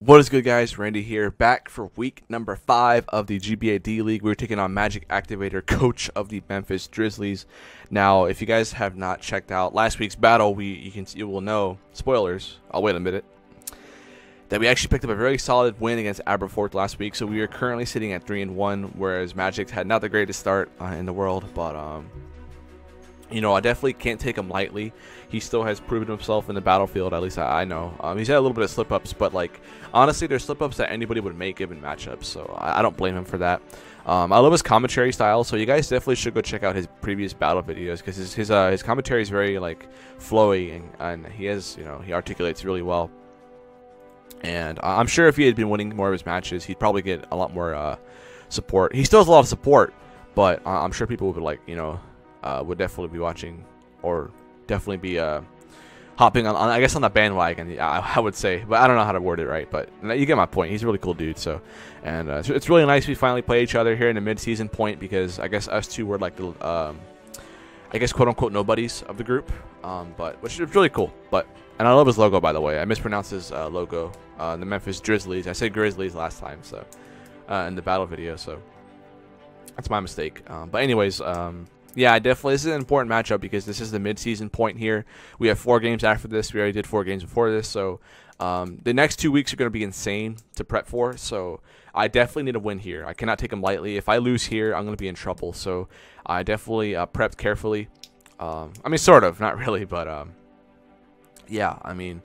What is good, guys? Randy here, back for week number 5 of the GBA D League. We're taking on MagicActivatr, coach of the Memphis Drizzlies. Now, if you guys have not checked out last week's battle, you will know, spoilers, I'll wait a minute, that we actually picked up a very solid win against Aberforth last week. So we are currently sitting at 3-1, whereas Magic had not the greatest start in the world, but you know, I definitely can't take him lightly. He still has proven himself in the battlefield, at least I know. He's had a little bit of slip-ups, but, like, honestly, there's slip-ups that anybody would make given matchups, so I don't blame him for that. I love his commentary style, so you guys definitely should go check out his previous battle videos, because his commentary is very, like, flowy, and he has, you know, he articulates really well. And I'm sure if he had been winning more of his matches, he'd probably get a lot more support. He still has a lot of support, but I'm sure people would, like, you know, would definitely be watching, or definitely be hopping on I guess on the bandwagon, I would say, but I don't know how to word it right, but you get my point. He's a really cool dude. So, and it's really nice we finally play each other here in the mid-season point, because I guess us two were like the I guess quote-unquote nobodies of the group, but which is really cool. But and I love his logo, by the way. I mispronounced his logo, the Memphis Drizzlies. I said Grizzlies last time, so in the battle video, so that's my mistake. But anyways, yeah, definitely, this is an important matchup because this is the mid-season point here. We have 4 games after this. We already did 4 games before this, so the next 2 weeks are going to be insane to prep for. So I definitely need a win here. I cannot take him lightly. If I lose here, I'm going to be in trouble. So I definitely prepped carefully. I mean, sort of, not really, but yeah, I mean,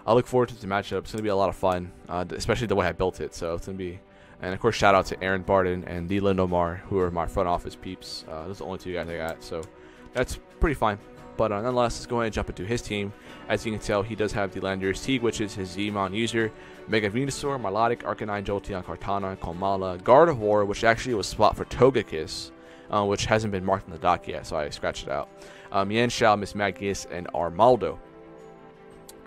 I look forward to the matchup. It's going to be a lot of fun, especially the way I built it. So it's going to be. And, of course, shout out to Aaron Barden and D. Lindomar, who are my front office peeps. Those are the only 2 guys I got, so that's pretty fine. But nonetheless, let's go ahead and jump into his team. As you can tell, he does have the Landers Teague, which is his Zmon user, Mega Venusaur, Milotic, Arcanine, Jolteon, Kartana, Komala, Gardevoir, which actually was spot for Togekiss, which hasn't been marked in the doc yet, so I scratched it out. Yanshao, Miss Magius, and Armaldo,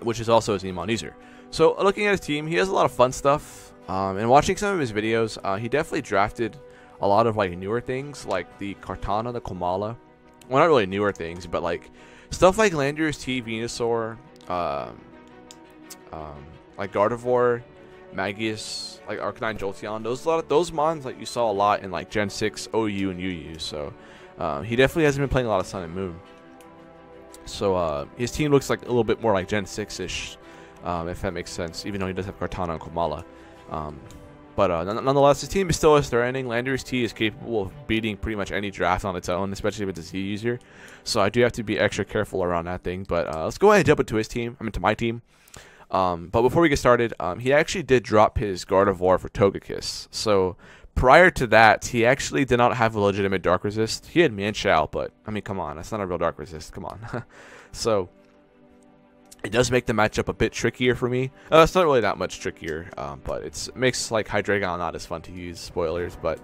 which is also a Zmon user. So, looking at his team, he has a lot of fun stuff. And watching some of his videos, he definitely drafted a lot of, like, newer things, like the Kartana, the Komala. Well, not really newer things, but, like, stuff like Landers, Venusaur, like Gardevoir, Magius, like Arcanine, Jolteon. Those mons, like, you saw a lot in, like, Gen 6, OU, and UU. So, he definitely hasn't been playing a lot of Sun and Moon. So, his team looks like a little bit more like Gen 6-ish, if that makes sense, even though he does have Kartana and Komala. But nonetheless, his team is still as threatening. Landers T is capable of beating pretty much any draft on its own, especially with the Z user. So I do have to be extra careful around that thing. But let's go ahead and jump into his team. I mean, to my team. But before we get started, he actually did drop his Gardevoir for Togekiss. So prior to that, he actually did not have a legitimate Dark Resist. He had Manshao, but I mean, come on, that's not a real Dark Resist. Come on. So it does make the matchup a bit trickier for me. It's not really that much trickier, but it makes, like, Hydreigon not as fun to use. Spoilers, but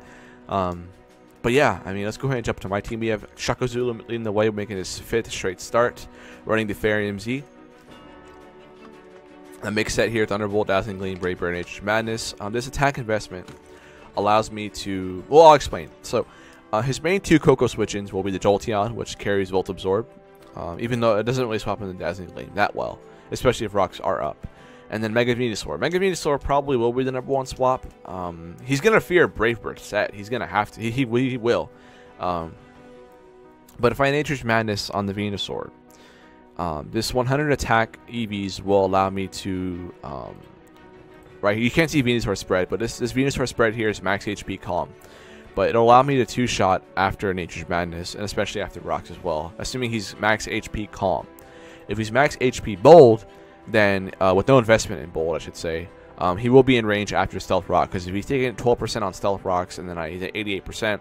yeah, I mean, let's go ahead and jump to my team. We have Shaka Zulu leading the way, making his 5th straight start, running the Fairy MZ. A mix set here: Thunderbolt, Dazzling Gleam, Brave Bird, and Age Madness. This attack investment allows me to. Well, I'll explain. So, his main 2 Coco switch-ins will be the Jolteon, which carries Volt Absorb. Even though it doesn't really swap in the Dazzling Gleam that well, especially if rocks are up. And then Mega Venusaur. Mega Venusaur probably will be the #1 swap. He's going to fear Brave Bird set. He's going to have to. He will. But if I Nature's Madness on the Venusaur, this 100 attack EVs will allow me to... right, you can't see Venusaur spread, but this Venusaur spread here is max HP Calm. But it'll allow me to 2-shot after Nature's Madness, and especially after rocks as well, assuming he's max HP Calm. If he's max HP Bold, then with no investment in Bold, I should say, he will be in range after Stealth Rock, because if he's taking 12% on Stealth Rocks, and then he's at 88%,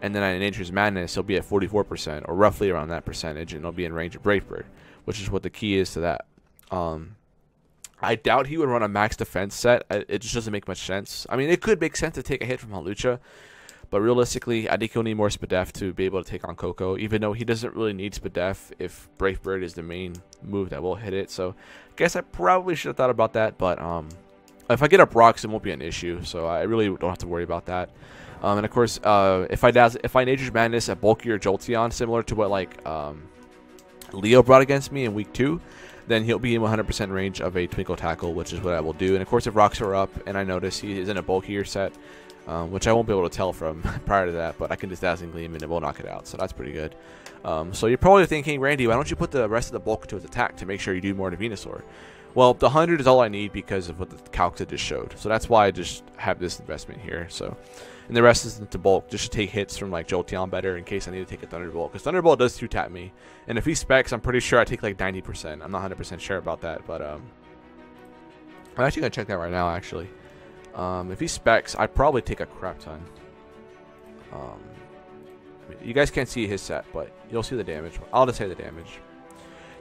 and then at Nature's Madness, he'll be at 44%, or roughly around that percentage, and he'll be in range of Brave Bird, which is what the key is to that. I doubt he would run a max defense set. It just doesn't make much sense. I mean, it could make sense to take a hit from Hawlucha, but realistically, I think he'll need more Spadef to be able to take on Coco, even though he doesn't really need Spadef if Brave Bird is the main move that will hit it. So I guess I probably should have thought about that, but if I get up rocks, it won't be an issue, so I really don't have to worry about that. And of course, if I Nature's Madness a bulkier Jolteon, similar to what, like, Leo brought against me in week 2, then he'll be in 100% range of a Twinkle Tackle, which is what I will do. And of course, if rocks are up and I notice he is in a bulkier set, which I won't be able to tell from prior to that, but I can just Dazzling Gleam and it will knock it out, so that's pretty good. So you're probably thinking, Randy, why don't you put the rest of the bulk into his attack to make sure you do more to Venusaur? Well, the 100 is all I need because of what the calcs I just showed, so that's why I just have this investment here. So, and the rest is into bulk, just to take hits from like Jolteon better in case I need to take a Thunderbolt, because Thunderbolt does 2-tap me, and if he specs, I'm pretty sure I take like 90%. I'm not 100% sure about that, but I'm actually gonna check that right now. Actually, if he specs, I'd probably take a crap ton. You guys can't see his set, but you'll see the damage. I'll just say the damage.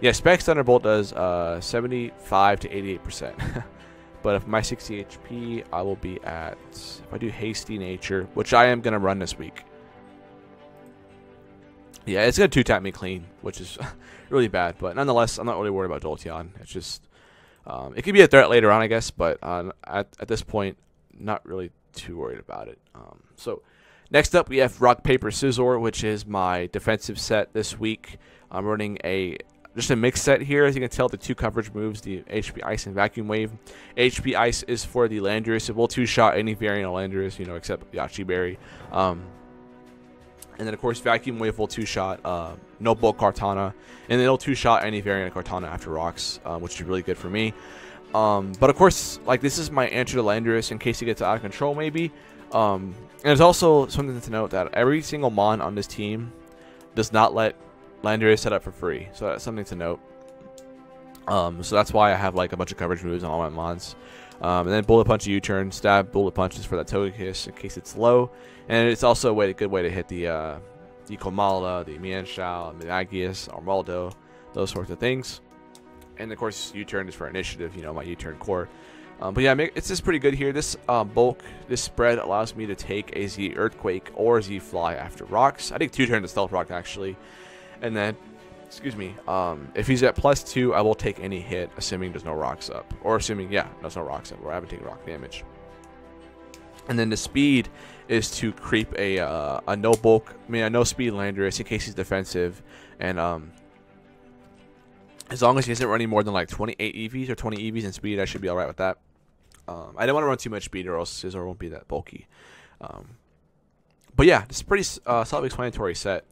Yeah, specs Thunderbolt does 75 to 88%. But if my 60 HP, I will be at, if I do Hasty Nature, which I am going to run this week. Yeah, it's going to 2-tap me clean, which is really bad. But nonetheless, I'm not really worried about Jolteon. It's just, it could be a threat later on, I guess. But at this point, not really too worried about it. So next up, we have Rock, Paper, Scissor, which is my defensive set this week. I'm running just a mixed set here. As you can tell, the 2 coverage moves, the HP Ice and Vacuum Wave. HP Ice is for the Landorus. It will 2-shot any variant of Landorus, you know, except Yachi Berry. And then, of course, Vacuum Wave will 2-shot no bulk Kartana. And it'll 2-shot any variant of Kartana after rocks, which is really good for me. But, of course, like, this is my answer to Landorus in case he gets out of control, maybe. And there's also something to note that every single Mon on this team does not let Landorus set up for free, so that's something to note. So that's why I have like a bunch of coverage moves on all my Mons. And then Bullet Punch, U-turn, stab, Bullet Punches for that Togekiss in case it's low. And it's also a good way to hit the Komala, the Mienshao, Magius, Armaldo, those sorts of things. And of course, U-turn is for initiative, you know, my U-turn core. But yeah, it's just pretty good here. This bulk, this spread allows me to take a Z Earthquake or Z Fly after rocks. I think 2-turn to Stealth Rock actually. And then, excuse me, if he's at +2, I will take any hit, assuming there's no rocks up. Or assuming, yeah, there's no rocks up, or I haven't taken rock damage. And then the speed is to creep a no bulk, a no speed Landorus in case he's defensive. And as long as he isn't running more than like 28 EVs or 20 EVs in speed, I should be alright with that. I don't want to run too much speed or else Scizor won't be that bulky. But yeah, it's a pretty self-explanatory set.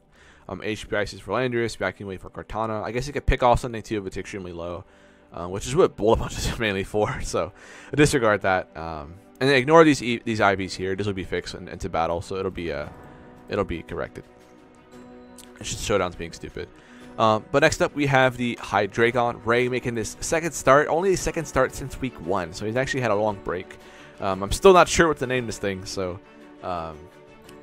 HP Ice is for Landorus, Vacuum Wave for Kartana. I guess you could pick off something too if it's extremely low, which is what Bullet Punch is mainly for. So disregard that, and then ignore these IVs here. This will be fixed into battle, so it'll be corrected. It's just Showdown's being stupid. But next up we have the Hydreigon. Ray making this second start, only his second start since week 1, so he's actually had a long break. I'm still not sure what to name this thing, so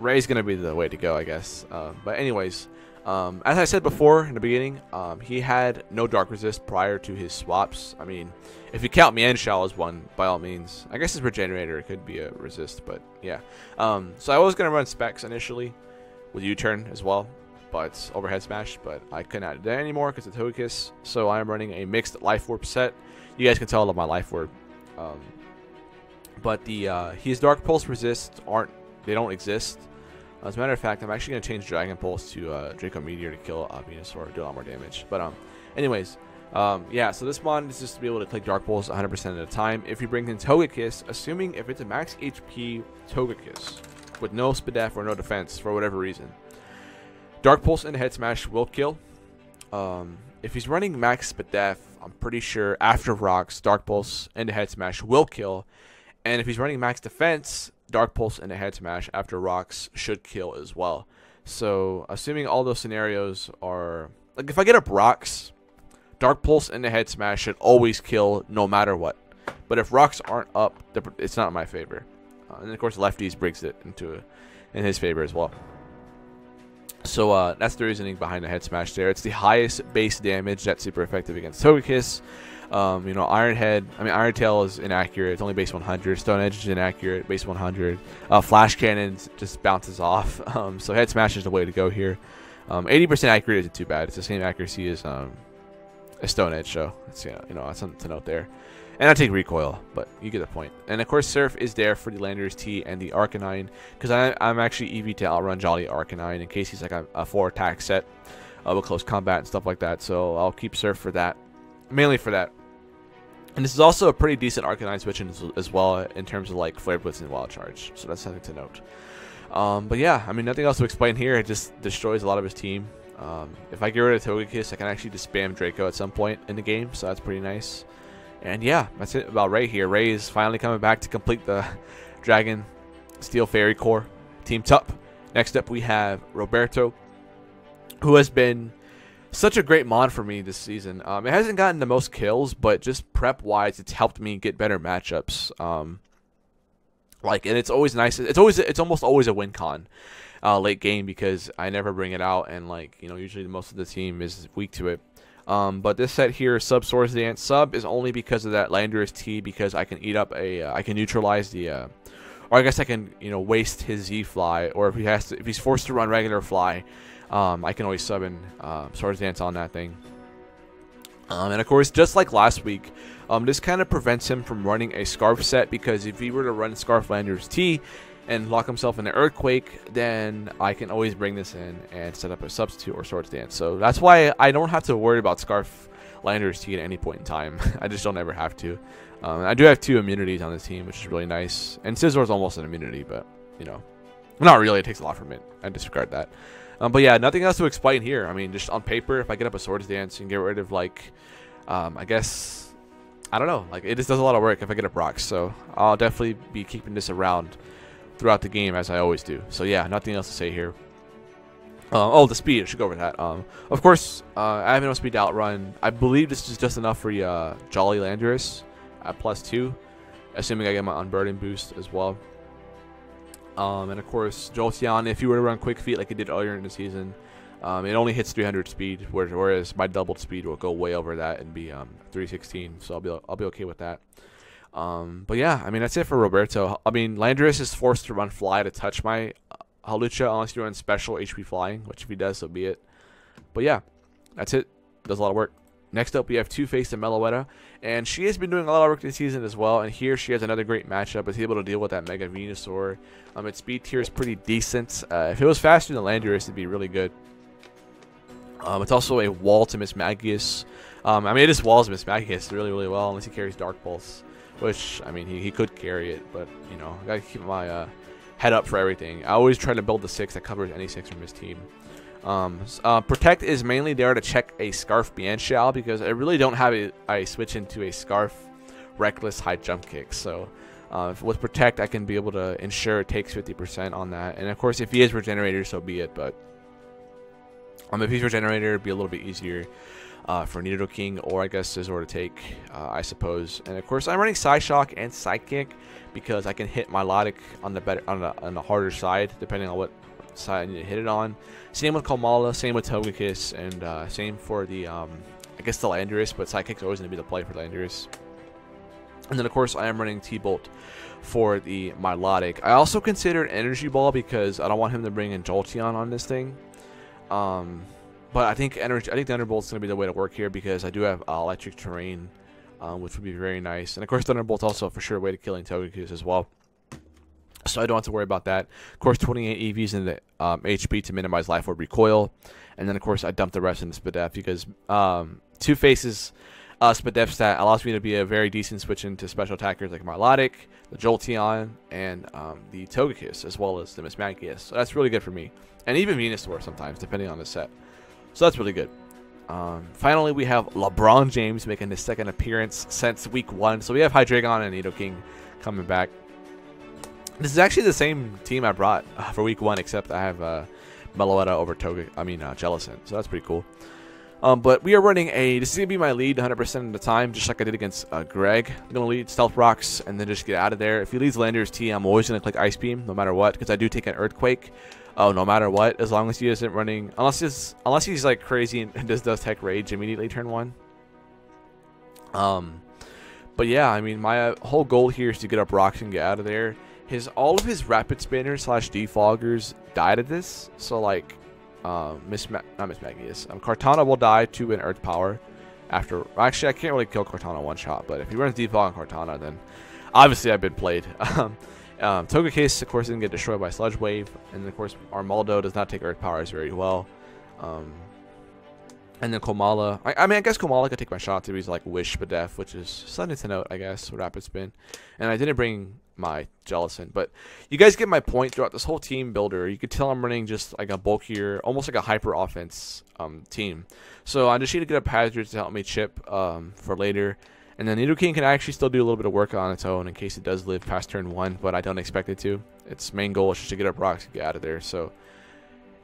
Ray's gonna be the way to go, I guess. But anyways, as I said before in the beginning, he had no Dark Resist prior to his swaps. I mean, if you count Mienshao as one, by all means. I guess his Regenerator could be a resist, but yeah. So I was gonna run specs initially with U-turn as well, but overhead smash, but I couldn't add that anymore because of Togekiss. So I'm running a mixed Life Orb set. You guys can tell I love my Life Orb. But his Dark Pulse resists they don't exist. As a matter of fact, I'm actually going to change Dragon Pulse to Draco Meteor to kill Venusaur, do a lot more damage. But anyways, yeah, so this mod is just to be able to click Dark Pulse 100% at a time. If you bring in Togekiss, assuming if it's a max HP Togekiss with no Spadef or no defense for whatever reason, Dark Pulse and Head Smash will kill. If he's running max Spadef, I'm pretty sure after rocks, Dark Pulse and Head Smash will kill. And if he's running max defense, Dark Pulse and a Head Smash after rocks should kill as well. So, assuming all those scenarios are... Like, if I get up rocks, Dark Pulse and a Head Smash should always kill no matter what. But if rocks aren't up, it's not in my favor. And then, of course, Lefties brings it in his favor as well. So, that's the reasoning behind the Head Smash there. It's the highest base damage that's super effective against Togekiss. You know, Iron Tail is inaccurate. It's only base 100. Stone Edge is inaccurate, base 100. Flash Cannon just bounces off. So Head Smash is the way to go here. 80% accurate isn't too bad. It's the same accuracy as a Stone Edge, so it's, you know, that's something to note there. And I take Recoil, but you get the point. And of course, Surf is there for the Landorus T and the Arcanine, because I'm actually EV to outrun Jolly Arcanine in case he's like a 4 attack set with close combat and stuff like that. So I'll keep Surf for that. mainly for that. And this is also a pretty decent Arcanine switch as well in terms of like Flare Blitz and Wild Charge. So that's something to note. But yeah, I mean, nothing else to explain here. It just destroys a lot of his team. If I get rid of Togekiss, I can actually just spam Draco at some point in the game, so that's pretty nice. And yeah, that's it about Ray here. Ray is finally coming back to complete the Dragon Steel Fairy Core. Teamed up. Next up, we have Roberto, who has been such a great mon for me this season. It hasn't gotten the most kills, but just prep-wise, it's helped me get better matchups. And it's always nice. It's almost always a win con late game because I never bring it out, and usually most of the team is weak to it. But this set here, Sub Swords Dance, Sub is only because of that Landorus T, because I can eat up I can neutralize the, or I guess I can waste his Z Fly, or if he's forced to run regular Fly, I can always sub in Swords Dance on that thing. And of course, just like last week, this kind of prevents him from running a Scarf set, because if he were to run Scarf Landorus T and lock himself in an Earthquake, then I can always bring this in and set up a substitute or Swords Dance. So that's why I don't have to worry about Scarf Landorus T at any point in time. I just don't ever have to. I do have 2 immunities on this team, which is really nice. And Scissor's almost an immunity, but, not really. It takes a lot from it. I disregard that. But yeah, nothing else to explain here. I mean, just on paper, if I get up a Swords Dance and get rid of, I guess, I don't know. It just does a lot of work if I get up Rocks. So I'll definitely be keeping this around throughout the game, as I always do. So yeah, nothing else to say here. The speed, I should go over that. Of course, I have enough speed to outrun. I believe this is just enough for Jolly Landorus at +2, assuming I get my Unburden boost as well. And of course, Jolteon, if you were to run Quick Feet like it did earlier in the season, it only hits 300 speed, whereas my doubled speed will go way over that and be 316. So I'll be okay with that. But yeah, I mean, that's it for Roberto. I mean, Landorus is forced to run Fly to touch my Hawlucha unless you run special HP Flying, which if he does, so be it. But yeah, that's it. Does a lot of work. Next up, we have Two-Face and Meloetta, and she has been doing a lot of work this season as well, and here she has another great matchup. Is able to deal with that Mega Venusaur. Its speed tier is pretty decent. If it was faster than Landorus, it'd be really good. It's also a wall to Miss Magius. I mean, it just walls Miss Magius really, really well, unless he carries Dark Pulse, which, I mean, he could carry it, but, I gotta keep my head up for everything. I always try to build the 6 that covers any 6 from his team. Protect is mainly there to check a Scarf Bianxiao, because I really don't have I switch into a Scarf Reckless High Jump Kick. So with Protect, I can be able to ensure it takes 50% on that. And of course, if he is Regenerator, so be it. But if he's Regenerator, it'd be a little bit easier for Nidoking, or I guess Scizor to take, I suppose. And of course, I'm running Psyshock and Psychic because I can hit Milotic on the harder side, depending on what side I need to hit it on. Same with Komala, same with Togekiss, and same for the I guess the Landorus, but Psychic's always going to be the play for Landorus. And then of course I am running T-Bolt for the Milotic. I also considered Energy Ball because I don't want him to bring in Jolteon on this thing. But I think Thunderbolt's going to be the way to work here because I do have Electric Terrain, which would be very nice. And of course Thunderbolt's also for sure a way to killing Togekiss as well. So I don't have to worry about that. Of course, 28 EVs in the HP to minimize Life Orb recoil. And then, of course, I dump the rest in the Spadef because Two-Face's Spadef stat allows me to be a very decent switch into special attackers like Milotic, the Jolteon, and the Togekiss, as well as the Miss Magius. So that's really good for me. And even Venusaur sometimes, depending on the set. So that's really good. Finally, we have LeBron James making his second appearance since week 1. So we have Hydreigon and Nidoking coming back. This is actually the same team I brought for week 1, except I have Meloetta over Jellicent, so that's pretty cool. But we are running this is going to be my lead 100% of the time, just like I did against Greg. I'm going to lead Stealth Rocks and then just get out of there. If he leads Landorus T, I'm always going to click Ice Beam, no matter what, because I do take an Earthquake. Oh, no matter what, as long as he isn't running, unless he's like crazy and just does Tech Rage immediately turn 1. But yeah, I mean, my whole goal here is to get up Rocks and get out of there. All of his Rapid Spinners / Defoggers died at this, so like, not Miss Magius. Kartana will die to an Earth Power after. Actually, I can't really kill Kartana one shot, but if he runs Defog on Kartana, then obviously I've been played. Togekiss, of course, didn't get destroyed by Sludge Wave, and then, of course, Armaldo does not take Earth Powers very well. And then Komala, I mean, I guess Komala could take my shot to he's like Wish Badef, which is something to note, I guess, Rapid Spin. And I didn't bring my Jellison, but you guys get my point throughout this whole team builder. You could tell I'm running just like a bulkier, almost like a hyper offense team. So I just need to get up Hazards to help me chip for later. And then Nidoking can actually still do a little bit of work on its own in case it does live past turn 1, but I don't expect it to. Its main goal is just to get up rocks and get out of there. So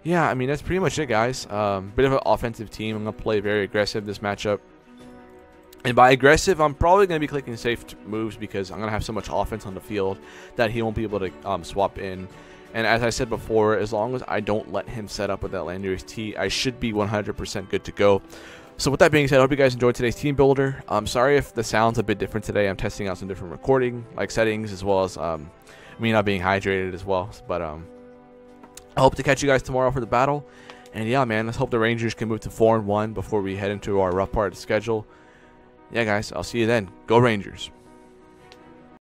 yeah, I mean, that's pretty much it, guys. Bit of an offensive team. I'm going to play very aggressive this matchup. And by aggressive, I'm probably going to be clicking safe moves because I'm going to have so much offense on the field that he won't be able to swap in. And as I said before, as long as I don't let him set up with that Landorus T, I should be 100% good to go. So with that being said, I hope you guys enjoyed today's team builder. I'm sorry if the sound's a bit different today. I'm testing out some different recording settings as well as me not being hydrated as well. But I hope to catch you guys tomorrow for the battle. And yeah, man, let's hope the Rangers can move to 4-1 before we head into our rough part of the schedule. Yeah, guys, I'll see you then. Go Rangers.